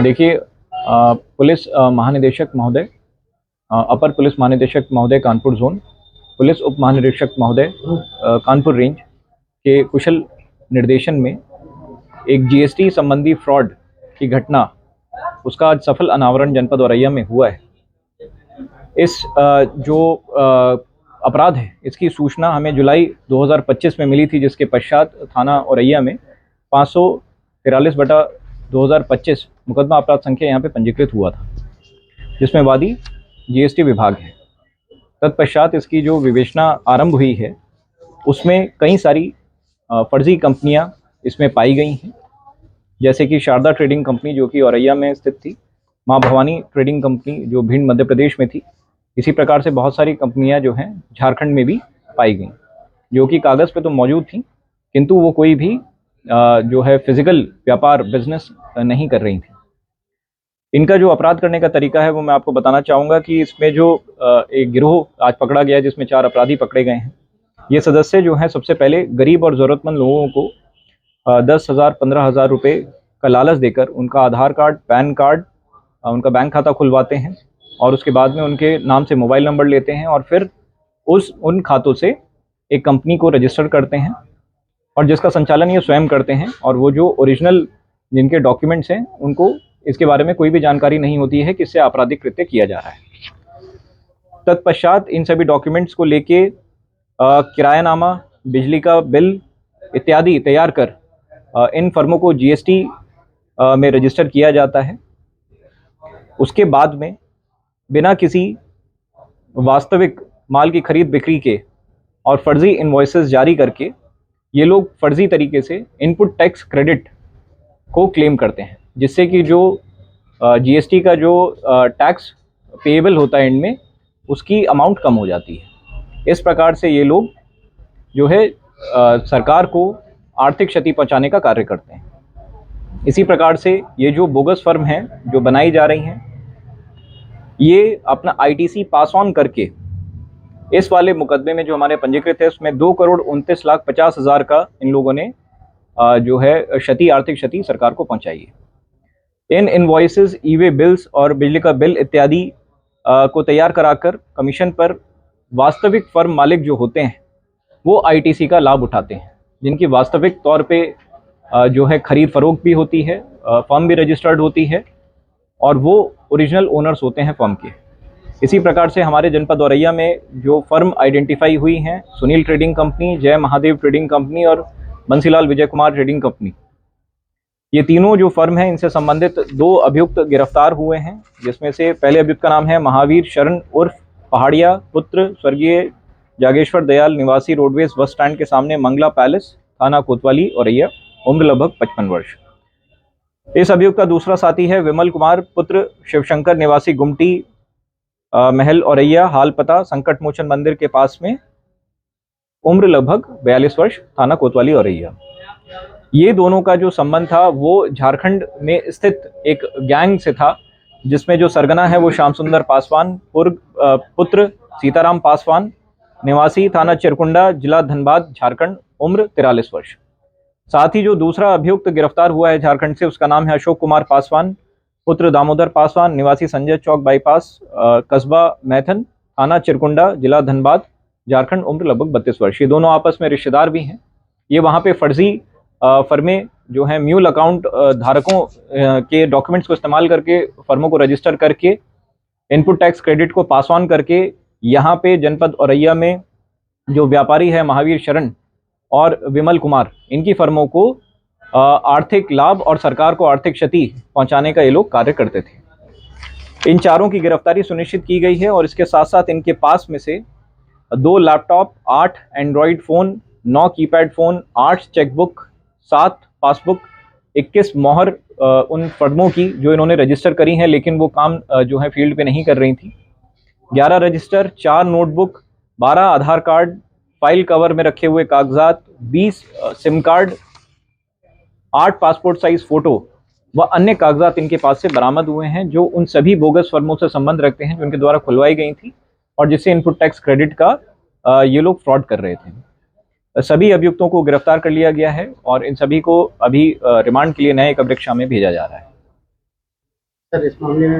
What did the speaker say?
देखिए, पुलिस महानिदेशक महोदय, अपर पुलिस महानिदेशक महोदय कानपुर जोन, पुलिस उप महानिरीक्षक महोदय कानपुर रेंज के कुशल निर्देशन में एक जीएसटी संबंधी फ्रॉड की घटना, उसका आज सफल अनावरण जनपद औरैया में हुआ है। इस जो अपराध है, इसकी सूचना हमें जुलाई 2025 में मिली थी, जिसके पश्चात थाना औरैया में 543/2025 मुकदमा अपराध संख्या यहाँ पे पंजीकृत हुआ था, जिसमें वादी जीएसटी विभाग है। तत्पश्चात इसकी जो विवेचना आरंभ हुई है, उसमें कई सारी फर्जी कंपनियां इसमें पाई गई हैं, जैसे कि शारदा ट्रेडिंग कंपनी जो कि औरैया में स्थित थी, माँ भवानी ट्रेडिंग कंपनी जो भिंड मध्य प्रदेश में थी। इसी प्रकार से बहुत सारी कंपनियां जो हैं झारखंड में भी पाई गई, जो कि कागज़ पे तो मौजूद थी, किंतु वो कोई भी जो है फिजिकल व्यापार बिजनेस नहीं कर रही थी। इनका जो अपराध करने का तरीका है वो मैं आपको बताना चाहूँगा कि इसमें जो एक गिरोह आज पकड़ा गया है, जिसमें 4 अपराधी पकड़े गए हैं। ये सदस्य जो हैं सबसे पहले गरीब और ज़रूरतमंद लोगों को 10,000 15,000 रुपये का लालच देकर उनका आधार कार्ड, पैन कार्ड, उनका बैंक खाता खुलवाते हैं, और उसके बाद में उनके नाम से मोबाइल नंबर लेते हैं, और फिर उन खातों से एक कंपनी को रजिस्टर करते हैं, और जिसका संचालन ये स्वयं करते हैं। और वो जो ओरिजिनल जिनके डॉक्यूमेंट्स हैं, उनको इसके बारे में कोई भी जानकारी नहीं होती है कि इससे आपराधिक कृत्य किया जा रहा है। तत्पश्चात इन सभी डॉक्यूमेंट्स को लेके किरायानामा, बिजली का बिल इत्यादि तैयार कर इन फर्मों को जीएसटी में रजिस्टर किया जाता है। उसके बाद में बिना किसी वास्तविक माल की खरीद बिक्री के और फर्जी इनवॉइसेस जारी करके ये लोग फर्जी तरीके से इनपुट टैक्स क्रेडिट को क्लेम करते हैं, जिससे कि जो जीएसटी का जो टैक्स पेएबल होता है इनमें, उसकी अमाउंट कम हो जाती है। इस प्रकार से ये लोग जो है सरकार को आर्थिक क्षति पहुंचाने का कार्य करते हैं। इसी प्रकार से ये जो बोगस फर्म हैं जो बनाई जा रही हैं, ये अपना आईटीसी पास ऑन करके इस वाले मुकदमे में जो हमारे पंजीकृत है, उसमें 2,29,50,000 का इन लोगों ने जो है क्षति, आर्थिक क्षति सरकार को पहुंचाई है। इन इनवॉइसेस, ई वे बिल्स और बिजली का बिल इत्यादि को तैयार कराकर कमीशन पर वास्तविक फर्म मालिक जो होते हैं वो आईटीसी का लाभ उठाते हैं, जिनकी वास्तविक तौर पे जो है खरीद फरोख्त भी होती है, फर्म भी रजिस्टर्ड होती है, और वो ओरिजिनल ओनर्स होते हैं फर्म के। इसी प्रकार से हमारे जनपद औरैया में जो फर्म आइडेंटिफाई हुई हैं, सुनील ट्रेडिंग कंपनी, जय महादेव ट्रेडिंग कंपनी और बंसीलाल विजय कुमार ट्रेडिंग कंपनी, ये तीनों जो फर्म हैं, इनसे संबंधित 2 अभियुक्त गिरफ्तार हुए हैं, जिसमें से पहले अभियुक्त का नाम है महावीर शरण उर्फ पहाड़िया, पुत्र स्वर्गीय जागेश्वर दयाल, निवासी रोडवेज बस स्टैंड के सामने मंगला पैलेस, थाना कोतवाली औरैया, उम्र लगभग 55 वर्ष। इस अभियुक्त का दूसरा साथी है विमल कुमार, पुत्र शिवशंकर, निवासी गुमटी महल औरैया, हाल पता संकट मोचन मंदिर के पास में, उम्र लगभग 42 वर्ष, थाना कोतवाली औरैया। ये दोनों का जो संबंध था वो झारखंड में स्थित एक गैंग से था, जिसमें जो सरगना है वो श्याम सुंदर पासवान, पुत्र सीताराम पासवान, निवासी थाना चिरकुंडा, जिला धनबाद, झारखंड, उम्र 43 वर्ष। साथ ही जो दूसरा अभियुक्त गिरफ्तार हुआ है झारखंड से, उसका नाम है अशोक कुमार पासवान, पुत्र दामोदर पासवान, निवासी संजय चौक बाईपास, कस्बा मैथन, थाना चिरकुंडा, जिला धनबाद, झारखंड, उम्र लगभग 32 वर्ष। ये दोनों आपस में रिश्तेदार भी हैं। ये वहाँ पे फर्जी फर्में जो हैं म्यूल अकाउंट धारकों के डॉक्यूमेंट्स को इस्तेमाल करके फर्मों को रजिस्टर करके इनपुट टैक्स क्रेडिट को पास ऑन करके यहाँ पे जनपद औरैया में जो व्यापारी है महावीर शरण और विमल कुमार, इनकी फर्मों को आर्थिक लाभ और सरकार को आर्थिक क्षति पहुंचाने का ये लोग कार्य करते थे। इन चारों की गिरफ्तारी सुनिश्चित की गई है, और इसके साथ साथ इनके पास में से 2 laptop, 8 Android phone, 9 keypad phone, 8 chequebook, 7 passbook, 21 मोहर उन फर्मों की जो इन्होंने रजिस्टर करी हैं, लेकिन वो काम जो है फील्ड पे नहीं कर रही थी, 11 रजिस्टर, 4 नोटबुक, 12 आधार कार्ड, फाइल कवर में रखे हुए कागजात, 20 SIM card, 8 passport size photo व अन्य कागजात इनके पास से बरामद हुए हैं, जो उन सभी बोगस फर्मों से संबंध रखते हैं जो इनके द्वारा खुलवाई गई थी और जिससे इनपुट टैक्स क्रेडिट का ये लोग फ्रॉड कर रहे थे। सभी अभियुक्तों को गिरफ्तार कर लिया गया है और इन सभी को अभी रिमांड के लिए न्यायिक अभिरक्षा में भेजा जा रहा है। सर इस मामले में